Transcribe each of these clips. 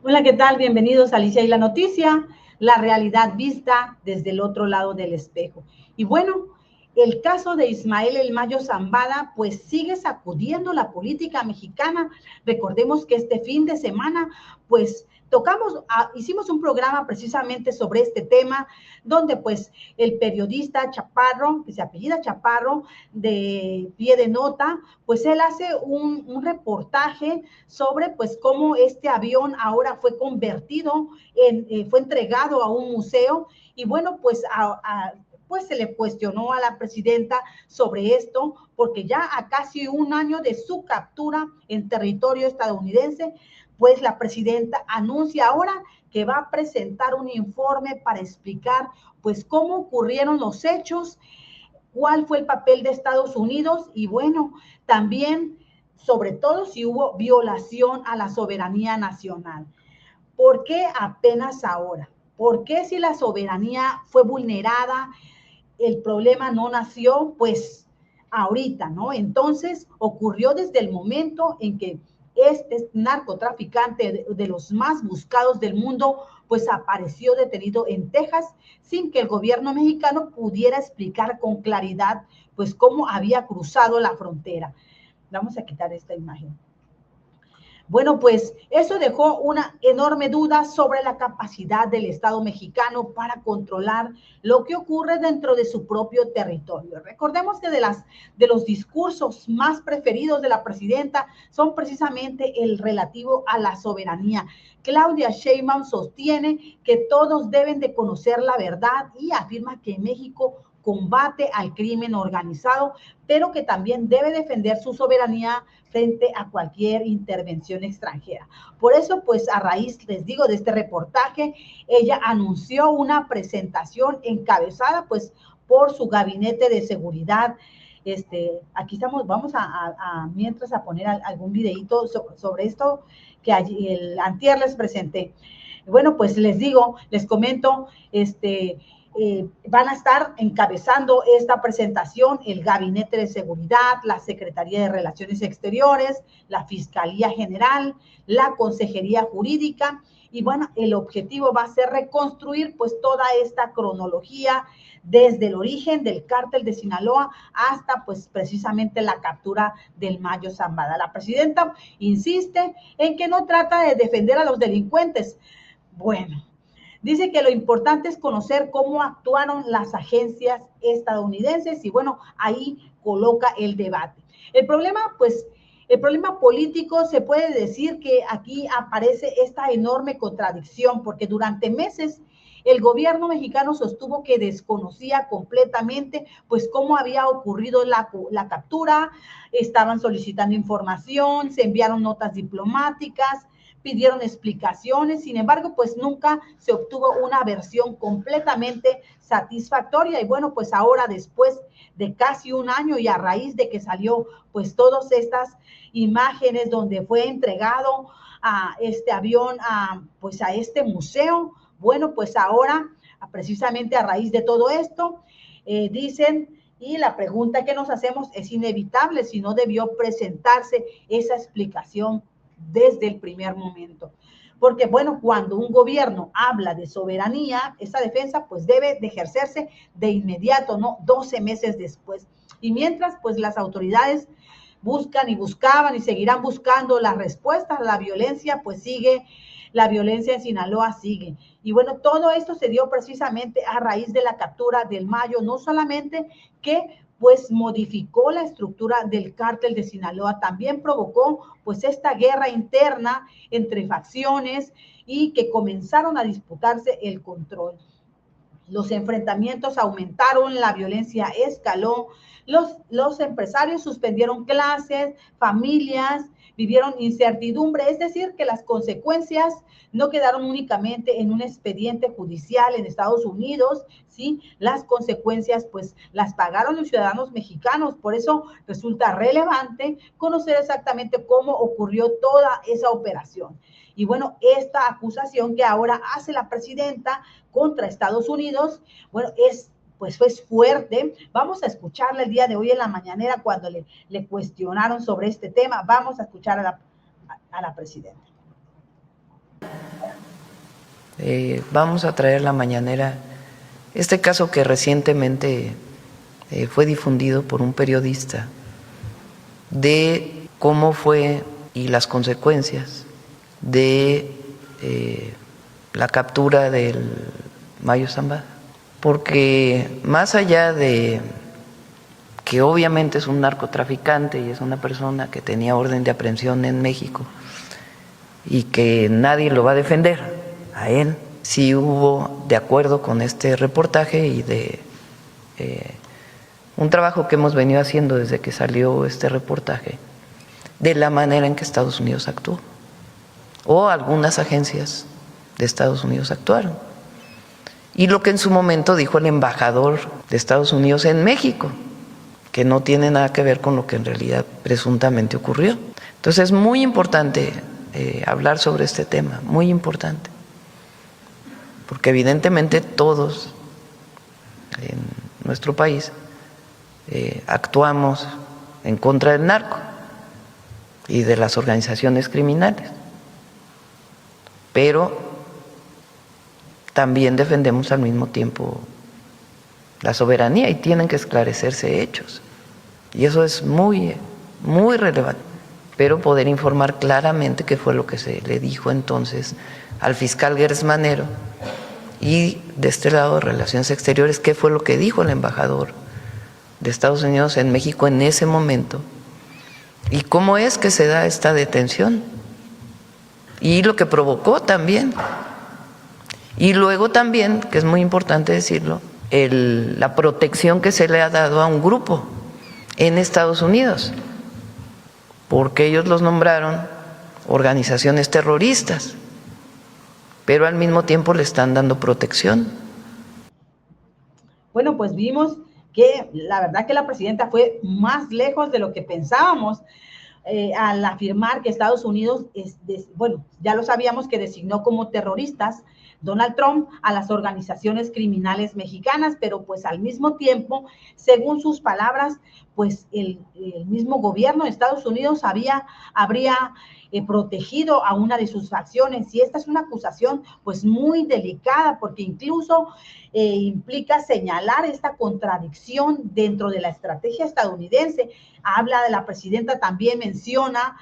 Hola, ¿qué tal? Bienvenidos a Alicia y la Noticia, la realidad vista desde el otro lado del espejo. Y bueno, el caso de Ismael El Mayo Zambada, pues sigue sacudiendo la política mexicana. Recordemos que este fin de semana, pues hicimos un programa precisamente sobre este tema, donde pues el periodista Chaparro, que se apellida Chaparro, de Pie de Nota, pues él hace un reportaje sobre pues cómo este avión ahora fue convertido fue entregado a un museo y bueno, pues se le cuestionó a la presidenta sobre esto, porque ya a casi un año de su captura en territorio estadounidense, pues la presidenta anuncia ahora que va a presentar un informe para explicar pues cómo ocurrieron los hechos, cuál fue el papel de Estados Unidos y bueno, también sobre todo si hubo violación a la soberanía nacional. ¿Por qué apenas ahora? ¿Por qué si la soberanía fue vulnerada, el problema no nació pues ahorita, ¿no? Entonces ocurrió desde el momento en que este narcotraficante de los más buscados del mundo pues apareció detenido en Texas sin que el gobierno mexicano pudiera explicar con claridad pues cómo había cruzado la frontera. Vamos a quitar esta imagen. Bueno, pues eso dejó una enorme duda sobre la capacidad del Estado mexicano para controlar lo que ocurre dentro de su propio territorio. Recordemos que de los discursos más preferidos de la presidenta son precisamente el relativo a la soberanía. Claudia Sheinbaum sostiene que todos deben de conocer la verdad y afirma que México combate al crimen organizado, pero que también debe defender su soberanía frente a cualquier intervención extranjera. Por eso, pues a raíz, les digo, de este reportaje, ella anunció una presentación encabezada, pues, por su gabinete de seguridad. Aquí estamos, vamos mientras a poner algún videito sobre esto que el antier les presenté. Bueno, pues les digo, les comento, van a estar encabezando esta presentación el Gabinete de Seguridad, la Secretaría de Relaciones Exteriores, la Fiscalía General, la Consejería Jurídica, y bueno, el objetivo va a ser reconstruir pues toda esta cronología desde el origen del cártel de Sinaloa hasta pues precisamente la captura del Mayo Zambada. La presidenta insiste en que no trata de defender a los delincuentes. Bueno, dice que lo importante es conocer cómo actuaron las agencias estadounidenses y bueno, ahí coloca el debate. El problema político se puede decir que aquí aparece esta enorme contradicción porque durante meses el gobierno mexicano sostuvo que desconocía completamente pues cómo había ocurrido la captura, estaban solicitando información, se enviaron notas diplomáticas, pidieron explicaciones, sin embargo, pues nunca se obtuvo una versión completamente satisfactoria. Y bueno, pues ahora después de casi un año y a raíz de que salió pues todas estas imágenes donde fue entregado a este avión pues a este museo, bueno, pues ahora precisamente a raíz de todo esto, dicen y la pregunta que nos hacemos es inevitable si no debió presentarse esa explicación desde el primer momento. Porque, bueno, cuando un gobierno habla de soberanía, esa defensa pues debe de ejercerse de inmediato, no 12 meses después. Y mientras, pues las autoridades buscan y buscaban y seguirán buscando las respuestas, la violencia pues sigue, la violencia en Sinaloa sigue. Y bueno, todo esto se dio precisamente a raíz de la captura del Mayo, no solamente que pues modificó la estructura del cártel de Sinaloa, también provocó pues esta guerra interna entre facciones y que comenzaron a disputarse el control. Los enfrentamientos aumentaron, la violencia escaló, los empresarios suspendieron clases, familias vivieron incertidumbre, es decir, que las consecuencias no quedaron únicamente en un expediente judicial en Estados Unidos, ¿sí? Las consecuencias pues las pagaron los ciudadanos mexicanos, por eso resulta relevante conocer exactamente cómo ocurrió toda esa operación. Y bueno, esta acusación que ahora hace la presidenta contra Estados Unidos, bueno, pues fue fuerte. Vamos a escucharla el día de hoy en la mañanera cuando le cuestionaron sobre este tema. Vamos a escuchar a la presidenta. vamos a traer a la mañanera este caso que recientemente fue difundido por un periodista de cómo fue y las consecuencias de la captura del Mayo Zambada. Porque más allá de que obviamente es un narcotraficante y es una persona que tenía orden de aprehensión en México y que nadie lo va a defender a él, sí hubo, de acuerdo con este reportaje y de un trabajo que hemos venido haciendo desde que salió este reportaje, de la manera en que Estados Unidos actuó, o algunas agencias de Estados Unidos actuaron, y lo que en su momento dijo el embajador de Estados Unidos en México, que no tiene nada que ver con lo que en realidad presuntamente ocurrió. Entonces es muy importante hablar sobre este tema, muy importante, porque evidentemente todos en nuestro país actuamos en contra del narco y de las organizaciones criminales, pero también defendemos al mismo tiempo la soberanía y tienen que esclarecerse hechos, y eso es muy, muy relevante, pero poder informar claramente qué fue lo que se le dijo entonces al fiscal Gersmanero y de este lado de Relaciones Exteriores, qué fue lo que dijo el embajador de Estados Unidos en México en ese momento y cómo es que se da esta detención y lo que provocó también. Y luego también, que es muy importante decirlo, la protección que se le ha dado a un grupo en Estados Unidos, porque ellos los nombraron organizaciones terroristas, pero al mismo tiempo le están dando protección. Bueno, pues vimos que la verdad que la presidenta fue más lejos de lo que pensábamos. Al afirmar que Estados Unidos, bueno, ya lo sabíamos que designó como terroristas Donald Trump a las organizaciones criminales mexicanas, pero pues al mismo tiempo, según sus palabras, pues el mismo gobierno de Estados Unidos habría protegido a una de sus facciones, y esta es una acusación pues muy delicada, porque incluso implica señalar esta contradicción dentro de la estrategia estadounidense. Habla de la presidenta, también menciona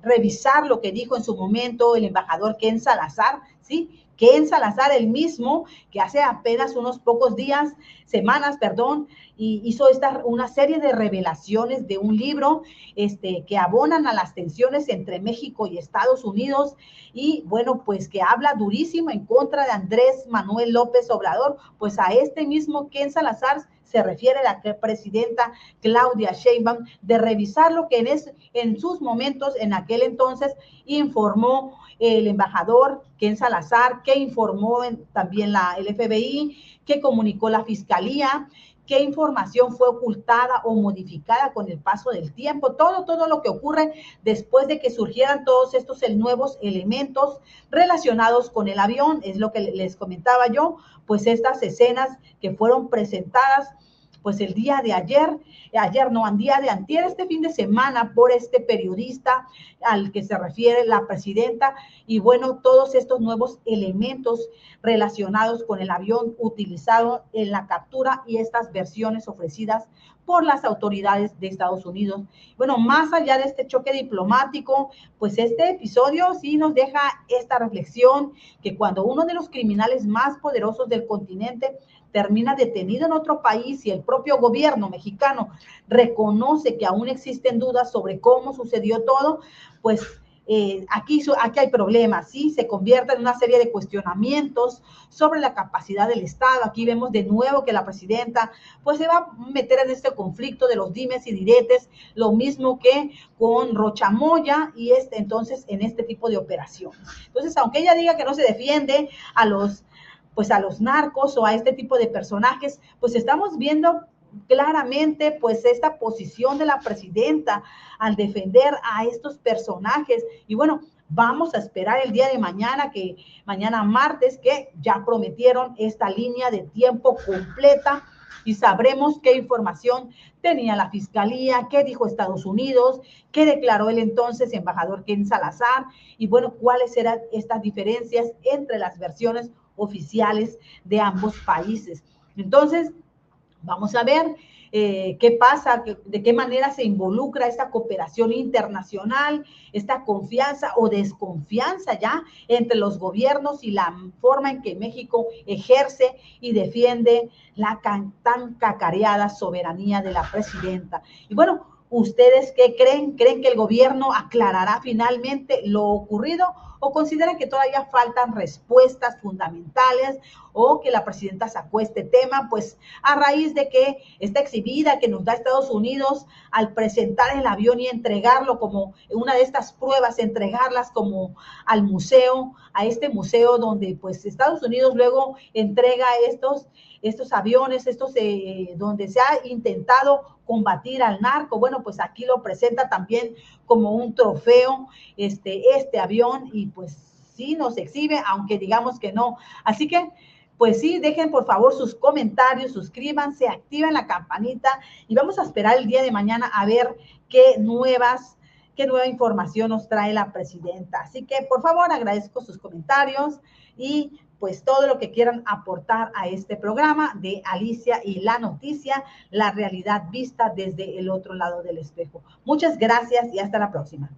revisar lo que dijo en su momento el embajador Ken Salazar, ¿sí? Ken Salazar, el mismo que hace apenas unos pocos días, semanas, perdón, y hizo una serie de revelaciones de un libro que abonan a las tensiones entre México y Estados Unidos, y bueno, pues que habla durísimo en contra de Andrés Manuel López Obrador. Pues a este mismo Ken Salazar se refiere la presidenta Claudia Sheinbaum, de revisar lo que en sus momentos, en aquel entonces, informó el embajador Ken Salazar, que informó también el FBI, que comunicó la Fiscalía, qué información fue ocultada o modificada con el paso del tiempo, todo lo que ocurre después de que surgieran todos estos nuevos elementos relacionados con el avión. Es lo que les comentaba yo, pues estas escenas que fueron presentadas pues el día de ayer día de antier, este fin de semana, por este periodista al que se refiere la presidenta, y bueno, todos estos nuevos elementos relacionados con el avión utilizado en la captura y estas versiones ofrecidas por las autoridades de Estados Unidos. Bueno, más allá de este choque diplomático, pues este episodio sí nos deja esta reflexión, que cuando uno de los criminales más poderosos del continente termina detenido en otro país y el propio gobierno mexicano reconoce que aún existen dudas sobre cómo sucedió todo, pues aquí hay problemas, ¿sí? Se convierte en una serie de cuestionamientos sobre la capacidad del Estado. Aquí vemos de nuevo que la presidenta pues se va a meter en este conflicto de los dimes y diretes, lo mismo que con Rocha Moya y entonces en este tipo de operaciones. Entonces, aunque ella diga que no se defiende a los narcos o a este tipo de personajes, pues estamos viendo claramente pues esta posición de la presidenta al defender a estos personajes. Y bueno, vamos a esperar el día de mañana, mañana martes, que ya prometieron esta línea de tiempo completa y sabremos qué información tenía la Fiscalía, qué dijo Estados Unidos, qué declaró el entonces embajador Ken Salazar, y bueno, cuáles eran estas diferencias entre las versiones oficiales de ambos países. Entonces, vamos a ver qué pasa, de qué manera se involucra esta cooperación internacional, esta confianza o desconfianza ya entre los gobiernos y la forma en que México ejerce y defiende la tan cacareada soberanía de la presidenta. Y bueno, ¿ustedes qué creen? ¿Creen que el gobierno aclarará finalmente lo ocurrido o consideran que todavía faltan respuestas fundamentales o que la presidenta sacó este tema pues a raíz de que esta exhibida que nos da Estados Unidos al presentar el avión y entregarlo como una de estas pruebas, entregarlas como al museo, a este museo donde pues Estados Unidos luego entrega estos aviones, donde se ha intentado combatir al narco. Bueno, pues aquí lo presenta también como un trofeo este avión y pues sí nos exhibe, aunque digamos que no. Así que pues sí, dejen por favor sus comentarios, suscríbanse, activen la campanita y vamos a esperar el día de mañana a ver qué nueva información nos trae la presidenta. Así que por favor agradezco sus comentarios y pues todo lo que quieran aportar a este programa de Alicia y la noticia, la realidad vista desde el otro lado del espejo. Muchas gracias y hasta la próxima.